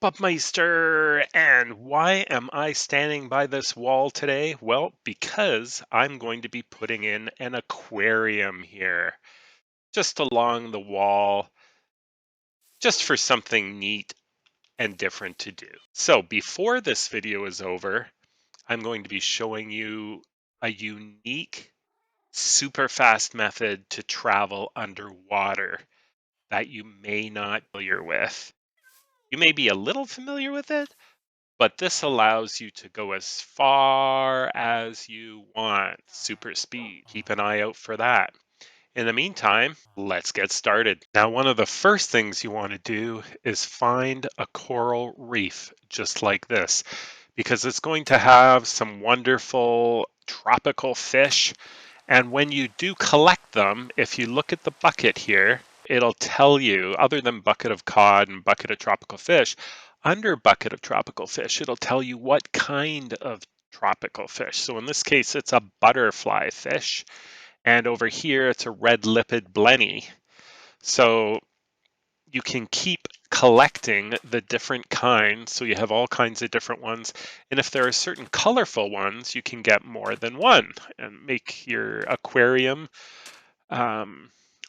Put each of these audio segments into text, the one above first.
Pupmeister, and why am I standing by this wall today? Well, because I'm going to be putting in an aquarium here, just along the wall, just for something neat and different to do. So before this video is over, I'm going to be showing you a unique, super fast method to travel underwater that you may not be familiar with. You may be a little familiar with it, but this allows you to go as far as you want, super speed. Keep an eye out for that. In the meantime, let's get started. Now, one of the first things you want to do is find a coral reef just like this, because it's going to have some wonderful tropical fish. And when you do collect them, if you look at the bucket here, it'll tell you, other than bucket of cod and bucket of tropical fish, under bucket of tropical fish, it'll tell you what kind of tropical fish. So in this case, it's a butterfly fish. And over here, it's a red-lipped blenny. So you can keep collecting the different kinds. So you have all kinds of different ones. And if there are certain colorful ones, you can get more than one and make your aquarium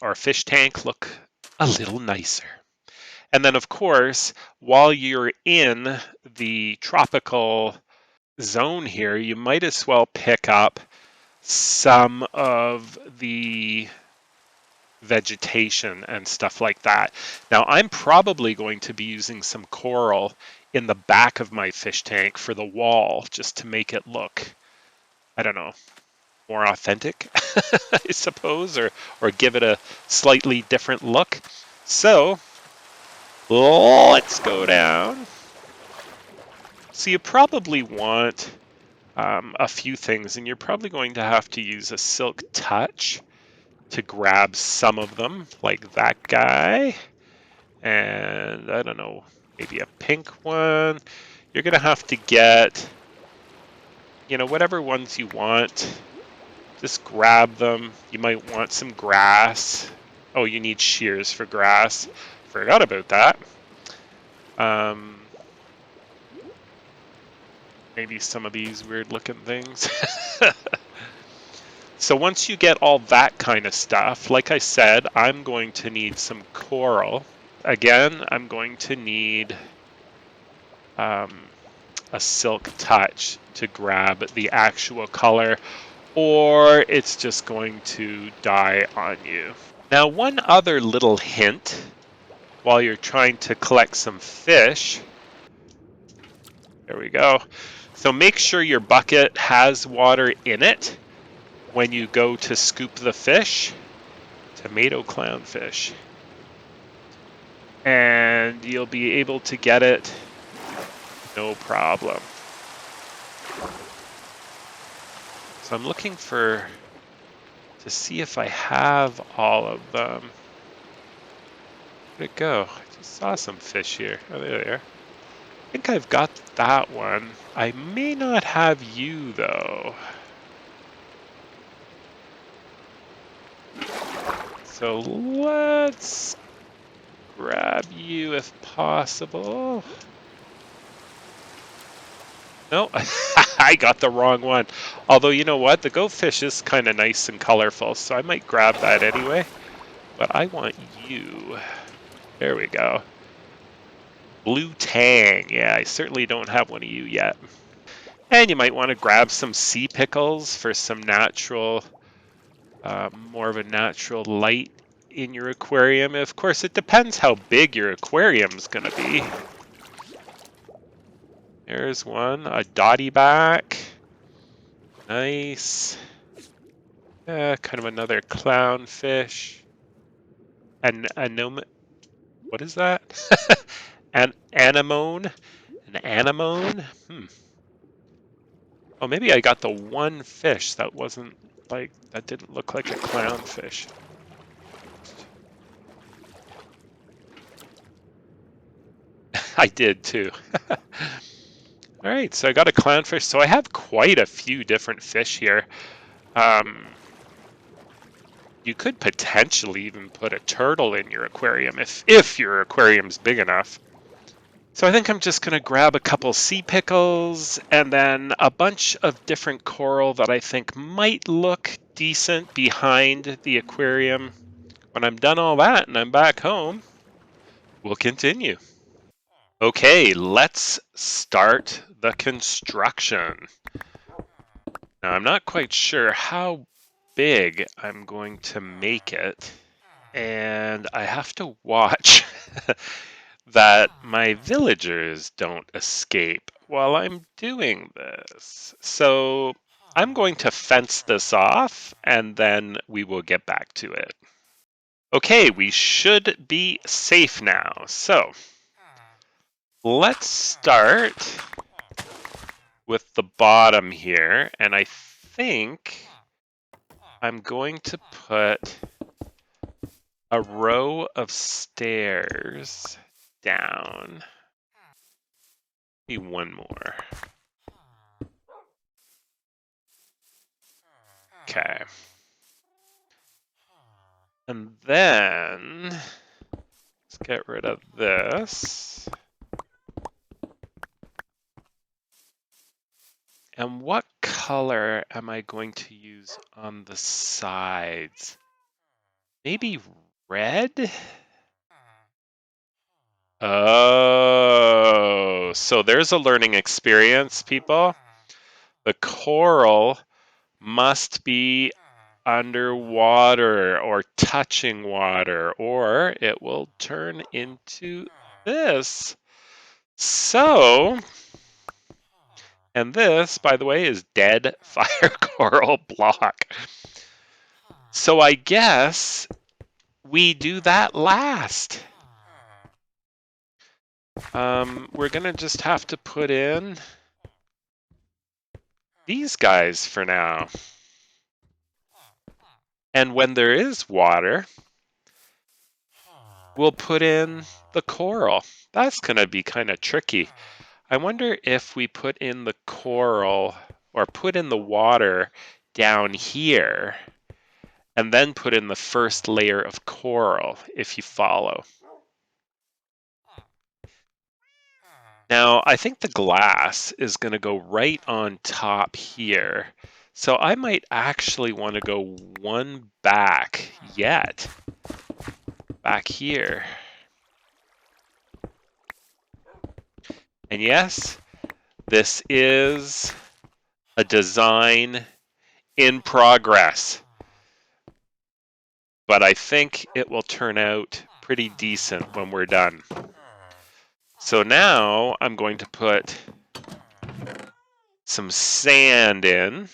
or fish tank look a little nicer. And then, of course, while you're in the tropical zone here, you might as well pick up some of the vegetation and stuff like that. Now, I'm probably going to be using some coral in the back of my fish tank for the wall, just to make it look, I don't know, more authentic, I suppose, or give it a slightly different look. So let's go down. So you probably want a few things, and you're probably going to have to use a silk touch to grab some of them, like that guy, and I don't know, maybe a pink one. You're gonna have to get, whatever ones you want. Just grab them. You might want some grass. Oh, you need shears for grass. Forgot about that. Maybe some of these weird looking things. So once you get all that kind of stuff, like I said, I'm going to need some coral. Again, I'm going to need a silk touch to grab the actual color, or it's just going to die on you. Now, one other little hint while you're trying to collect some fish. There we go. So make sure your bucket has water in it when you go to scoop the fish. Tomato clownfish. And you'll be able to get it no problem. So I'm looking to see if I have all of them. Where'd it go? I just saw some fish here. Oh, there they are. I think I've got that one. I may not have you, though. So let's grab you if possible. No, I got the wrong one. Although, you know what? The goatfish is kind of nice and colorful, so I might grab that anyway. But I want you. There we go. Blue tang. Yeah, I certainly don't have one of you yet. And you might want to grab some sea pickles for some natural, more of a natural light in your aquarium. Of course, it depends how big your aquarium's going to be. There's one, a dotty back. Nice. Kind of another clownfish. An anemone. What is that? An anemone. An anemone. Oh, maybe I got the one fish that wasn't that didn't look like a clownfish. I did too. All right, so I got a clownfish. So I have quite a few different fish here. You could potentially even put a turtle in your aquarium if your aquarium's big enough. So I think I'm just going to grab a couple sea pickles and then a bunch of different coral that I think might look decent behind the aquarium. When I'm done all that and I'm back home, we'll continue. Okay, let's start the construction. Now, I'm not quite sure how big I'm going to make it, and I have to watch that my villagers don't escape while I'm doing this. So I'm going to fence this off, and then we will get back to it. Okay, we should be safe now. So let's start with the bottom here, and I think I'm going to put a row of stairs down. Maybe one more. Okay. And then let's get rid of this. And what color am I going to use on the sides? Maybe red? Oh, so there's a learning experience, people. The coral must be underwater or touching water, or it will turn into this. So, and this, by the way, is dead fire coral block. So I guess we do that last. We're gonna just have to put in these guys for now. And when there is water, we'll put in the coral. That's gonna be kind of tricky. I wonder if we put in the coral or put in the water down here and then put in the first layer of coral, if you follow. Now, I think the glass is going to go right on top here. So I might actually want to go one back yet. Back here. And yes, this is a design in progress. But I think it will turn out pretty decent when we're done. So now I'm going to put some sand in.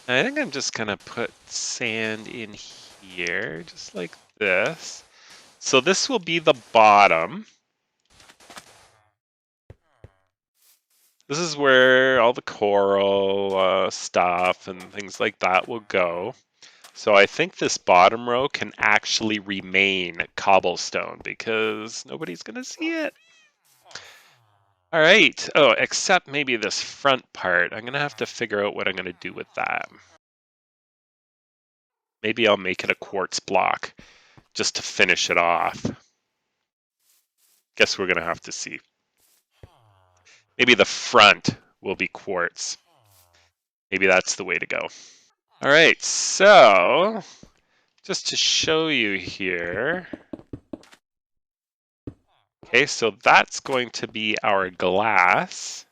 I think I'm just gonna put sand in here, just like this. So this will be the bottom. This is where all the coral stuff and things like that will go. So I think this bottom row can actually remain cobblestone because nobody's gonna see it. All right. Oh, except maybe this front part. I'm gonna have to figure out what I'm gonna do with that. Maybe I'll make it a quartz block just to finish it off. Guess we're gonna have to see. Maybe the front will be quartz. Maybe that's the way to go. All right, so just to show you here. Okay, so that's going to be our glass.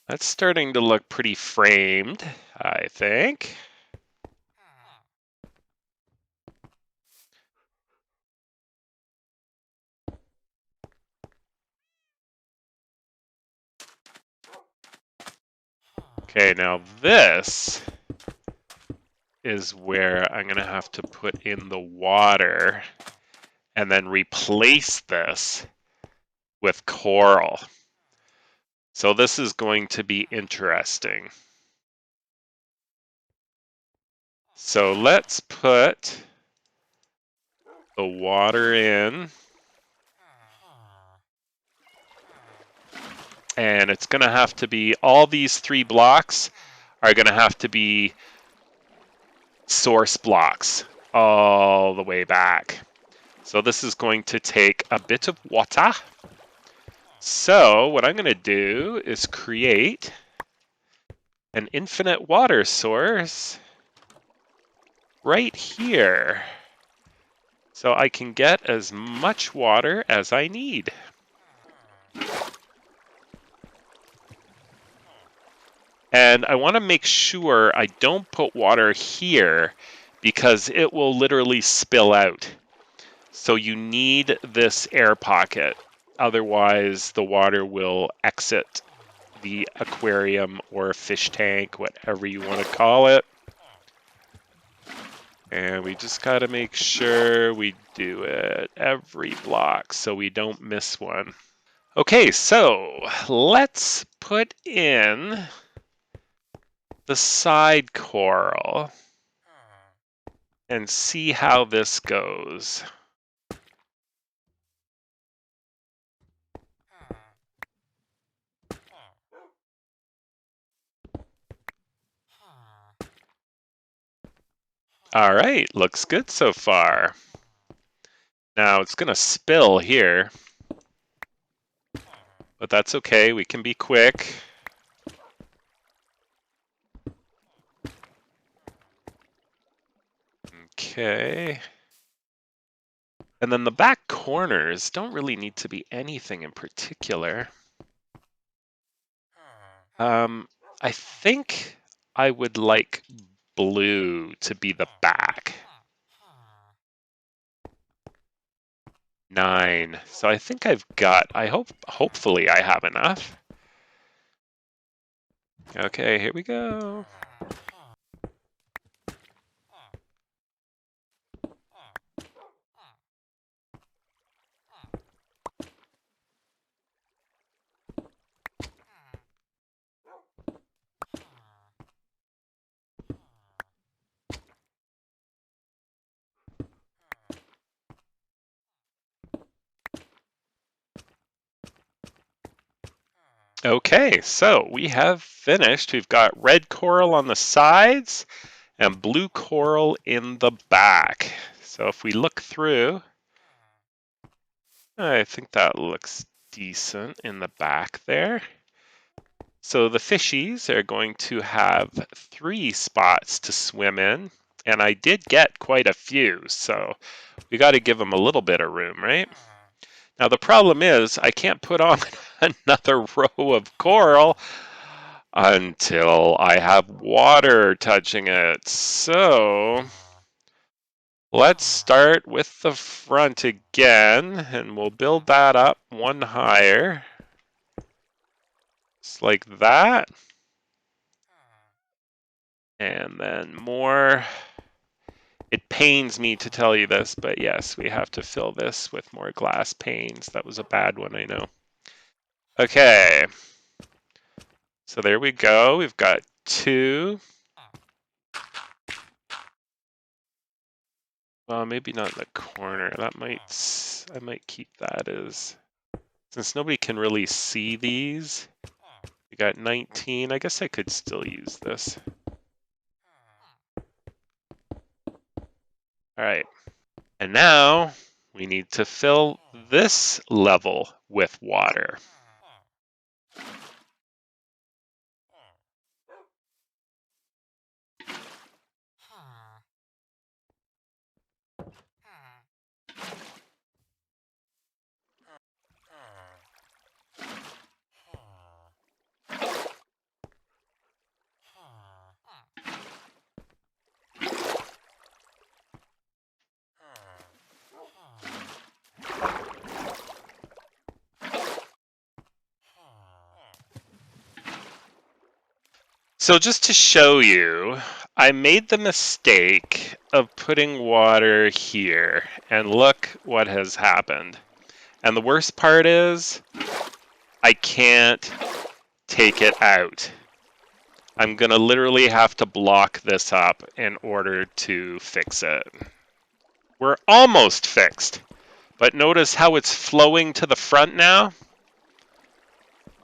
That's starting to look pretty framed, I think. Okay, now this is where I'm gonna have to put in the water and then replace this with coral. So this is going to be interesting. So let's put the water in. And it's going to have to be, all these 3 blocks are going to have to be source blocks all the way back. So this is going to take a bit of water. So what I'm going to do is create an infinite water source right here. So I can get as much water as I need. And I want to make sure I don't put water here because it will literally spill out. So you need this air pocket. Otherwise, the water will exit the aquarium or fish tank, whatever you want to call it. And we just got to make sure we do it every block so we don't miss one. Okay, so let's put in the side coral and see how this goes. All right, looks good so far. Now it's gonna spill here, but that's okay, we can be quick. Okay. And then the back corners don't really need to be anything in particular. I think I would like blue to be the back. 9. So I think I've got, hopefully I have enough. Okay, here we go. Okay, so we have finished. We've got red coral on the sides and blue coral in the back. So if we look through, I think that looks decent in the back there. So the fishies are going to have 3 spots to swim in, and I did get quite a few, so we got to give them a little bit of room, right? Now the problem is I can't put on another row of coral until I have water touching it. So let's start with the front again, and we'll build that up one higher. Just like that. And then more. It pains me to tell you this, but yes, we have to fill this with more glass panes. That was a bad one, I know. Okay. So there we go. We've got 2. Well, maybe not in the corner. That might, I might keep that as, since nobody can really see these. We got 19. I guess I could still use this. All right. And now we need to fill this level with water. So just to show you, I made the mistake of putting water here, and look what has happened. And the worst part is, I can't take it out. I'm gonna literally have to block this up in order to fix it. We're almost fixed, but notice how it's flowing to the front now?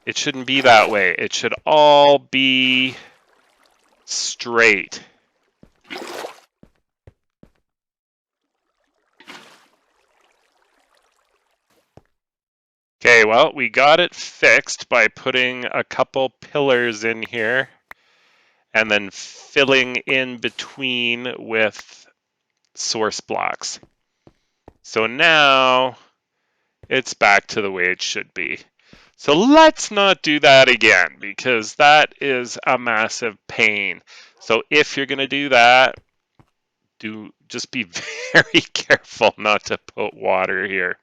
It shouldn't be that way. It should all be straight. Okay, well, we got it fixed by putting a couple pillars in here and then filling in between with source blocks. So now it's back to the way it should be. So let's not do that again because that is a massive pain. So if you're going to do that, just be very careful not to put water here.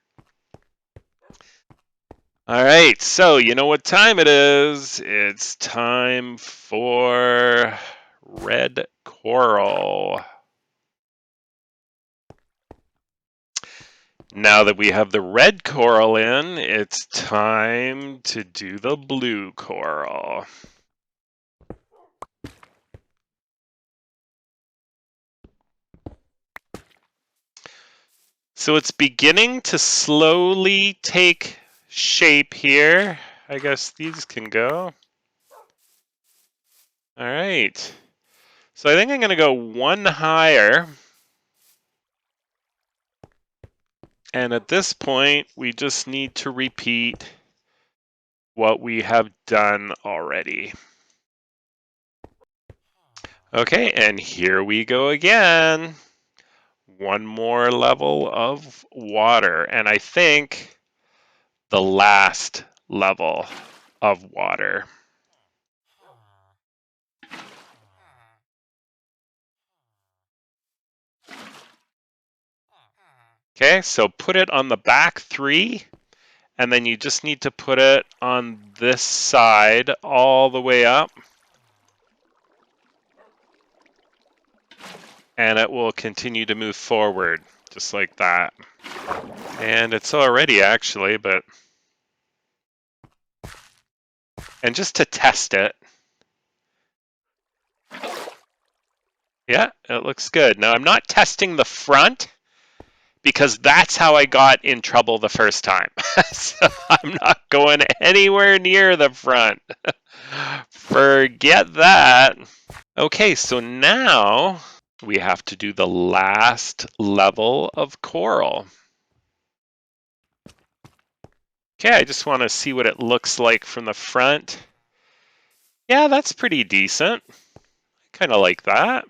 All right, so you know what time it is. It's time for red coral. Now that we have the red coral in, it's time to do the blue coral. So it's beginning to slowly take shape here. I guess these can go. All right. So I think I'm going to go one higher. And at this point, we just need to repeat what we have done already. Okay, and here we go again. One more level of water, and I think the last level of water. Okay, so put it on the back three, and then you just need to put it on this side all the way up. And it will continue to move forward, just like that. And it's already actually, but... And just to test it, yeah, it looks good. Now I'm not testing the front, because that's how I got in trouble the first time. So I'm not going anywhere near the front. Forget that. Okay, so now we have to do the last level of coral. Okay, I just want to see what it looks like from the front. Yeah, that's pretty decent. Kind of like that.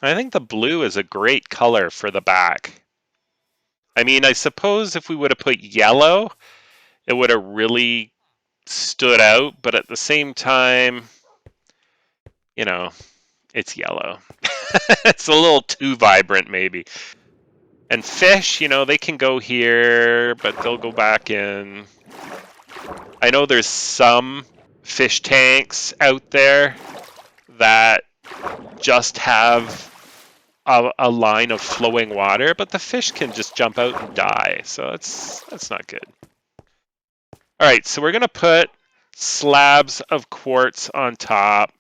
I think the blue is a great color for the back. I mean, I suppose if we would have put yellow, it would have really stood out, but at the same time, you know, it's yellow. It's a little too vibrant, maybe. And fish, you know, they can go here, but they'll go back in. I know there's some fish tanks out there that just have a line of flowing water, but the fish can just jump out and die, so that's not good. All right, so we're gonna put slabs of quartz on top.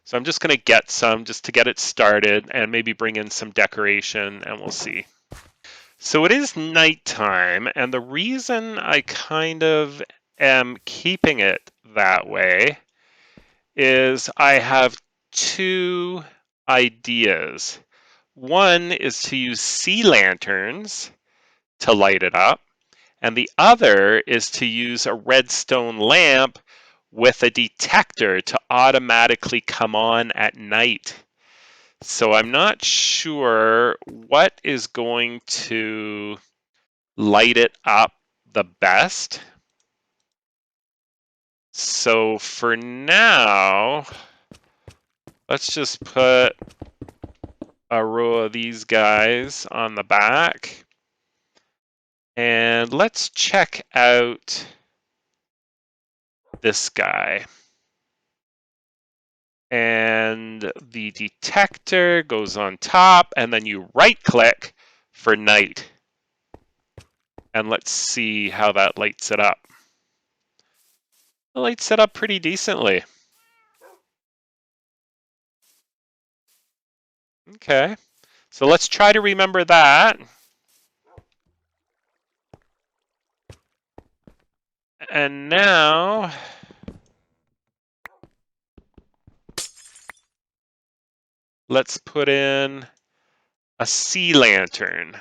So I'm just gonna get some just to get it started and maybe bring in some decoration and we'll see. So it is nighttime, and the reason I kind of am keeping it that way is I have two ideas. One is to use sea lanterns to light it up, and the other is to use a redstone lamp with a detector to automatically come on at night. So I'm not sure what is going to light it up the best. So for now, let's just put a row of these guys on the back. And let's check out this guy. And the detector goes on top, and then you right click for night. And let's see how that lights it up. It lights it up pretty decently. Okay, so let's try to remember that. And now, let's put in a sea lantern.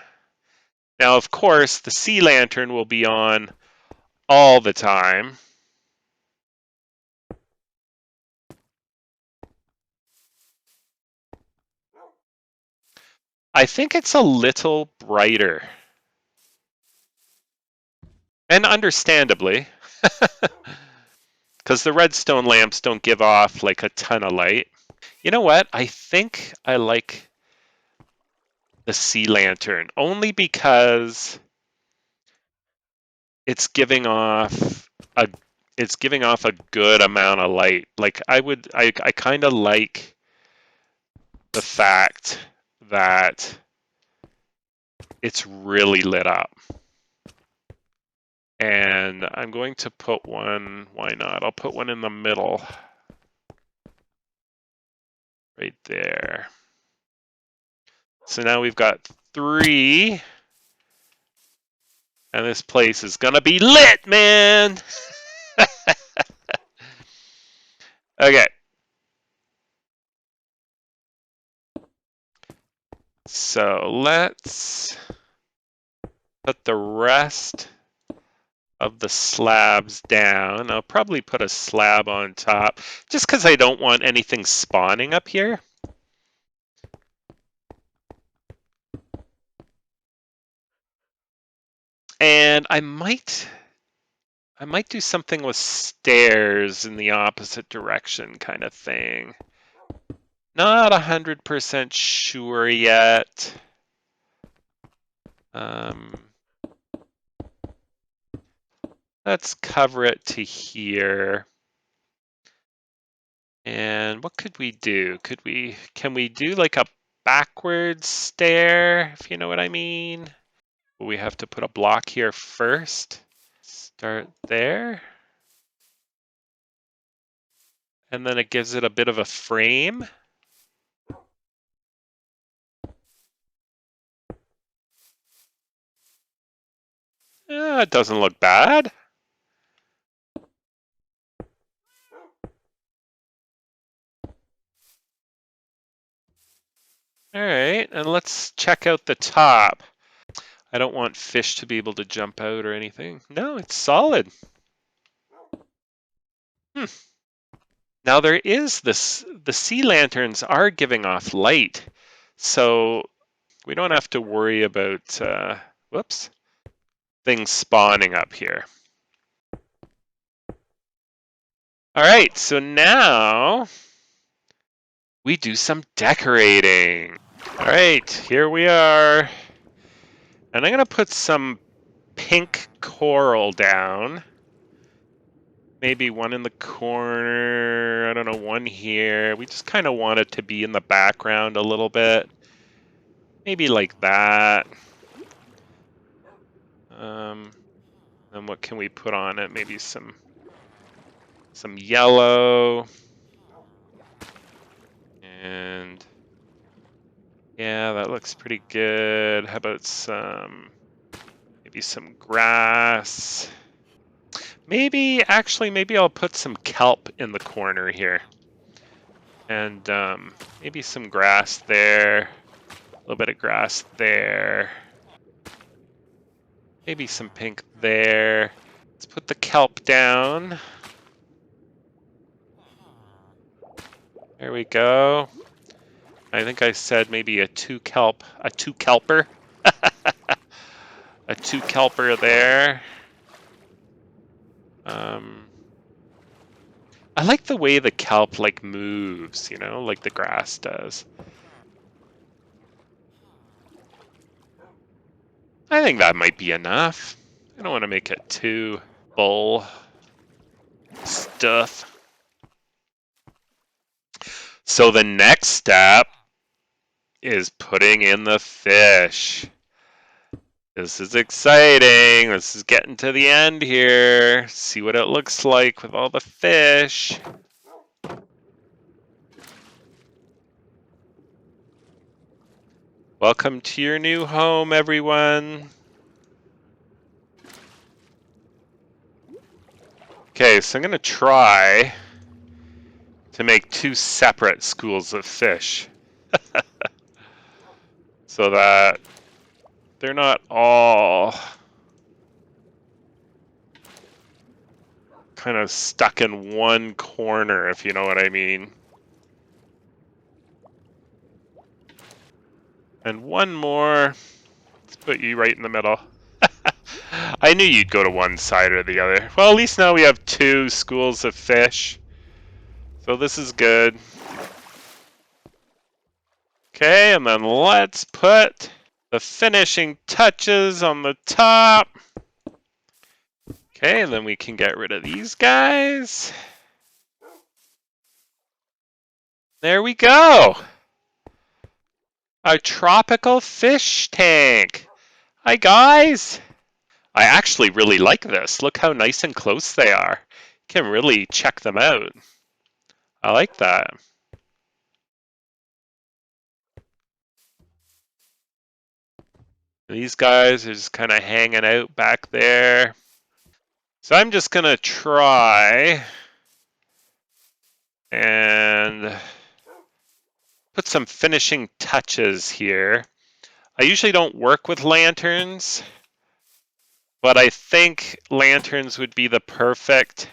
Now, of course, the sea lantern will be on all the time. I think it's a little brighter. And understandably, because the redstone lamps don't give off like a ton of light. You know what? I think I like the sea lantern only because it's giving off a good amount of light. Like I kind of like the fact that it's really lit up. And I'm going to put one, why not? I'll put one in the middle. Right there. So now we've got 3. And this place is gonna be lit, man! Okay. So let's put the rest of the slabs down. I'll probably put a slab on top just because I don't want anything spawning up here. And I might do something with stairs in the opposite direction kind of thing. Not 100% sure yet. Let's cover it to here. And what could we do? Can we do like a backwards stair, if you know what I mean? We have to put a block here first. Start there. And then it gives it a bit of a frame. It doesn't look bad. All right, and let's check out the top. I don't want fish to be able to jump out or anything. No, it's solid. Now there is this, the sea lanterns are giving off light, so we don't have to worry about, whoops, things spawning up here. All right, so now we do some decorating. All right, here we are. And I'm gonna put some pink coral down. Maybe one in the corner, I don't know, one here. We just kind of want it to be in the background a little bit. Maybe like that. And what can we put on it? Maybe some yellow. And yeah, that looks pretty good. How about maybe some grass? Maybe I'll put some kelp in the corner here. And maybe some grass there. A little bit of grass there. Maybe some pink there. Let's put the kelp down. There we go. I think I said maybe a 2 kelper. A 2 kelper there. I like the way the kelp like moves, you know, like the grass does. I think that might be enough. I don't want to make it too full stuff. So the next step is putting in the fish. This is exciting. This is getting to the end here. See what it looks like with all the fish. Welcome to your new home, everyone. Okay, so I'm going to try to make 2 separate schools of fish so that they're not all kind of stuck in one corner, if you know what I mean. And one more. Let's put you right in the middle. I knew you'd go to one side or the other. Well, at least now we have 2 schools of fish. So this is good. Okay, and then let's put the finishing touches on the top. Okay, and then we can get rid of these guys. There we go. A tropical fish tank. Hi, guys. I actually really like this. Look how nice and close they are. You can really check them out. I like that. These guys are just kind of hanging out back there. So I'm just going to try and put some finishing touches here. I usually don't work with lanterns, but I think lanterns would be the perfect,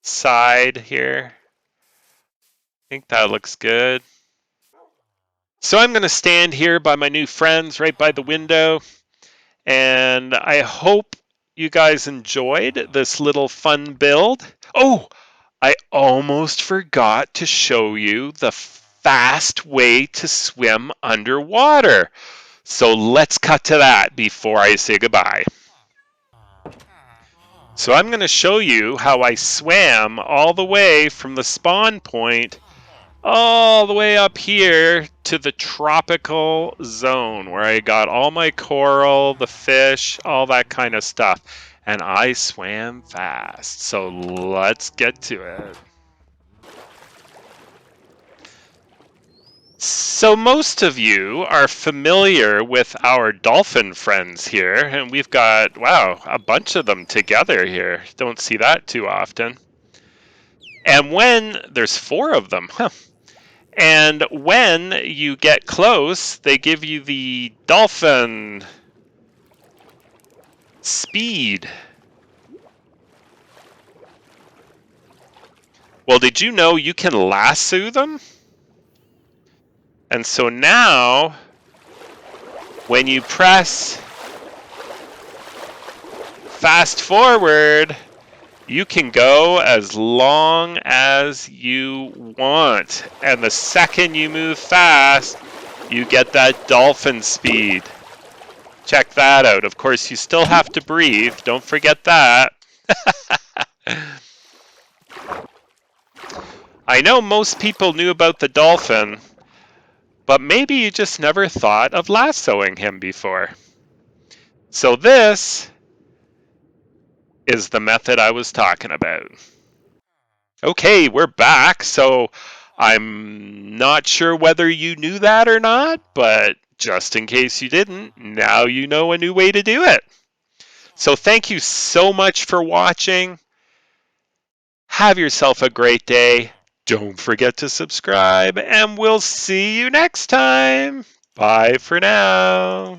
side here. I think that looks good. So I'm going to stand here by my new friends right by the window, and I hope you guys enjoyed this little fun build. Oh, I almost forgot to show you the fast way to swim underwater. So let's cut to that before I say goodbye. So I'm going to show you how I swam all the way from the spawn point all the way up here to the tropical zone where I got all my coral, the fish, all that kind of stuff. And I swam fast. So let's get to it. So most of you are familiar with our dolphin friends here, and we've got, wow, a bunch of them together here. Don't see that too often. And when, there's 4 of them, and when you get close, they give you the dolphin speed. Well, did you know you can lasso them? And so now, when you press fast forward, you can go as long as you want. And the second you move fast, you get that dolphin speed. Check that out. Of course, you still have to breathe. Don't forget that. I know most people knew about the dolphin, but maybe you just never thought of lassoing him before. So this is the method I was talking about. Okay, we're back. So I'm not sure whether you knew that or not, but just in case you didn't, now you know a new way to do it. So thank you so much for watching. Have yourself a great day. Don't forget to subscribe, and we'll see you next time. Bye for now.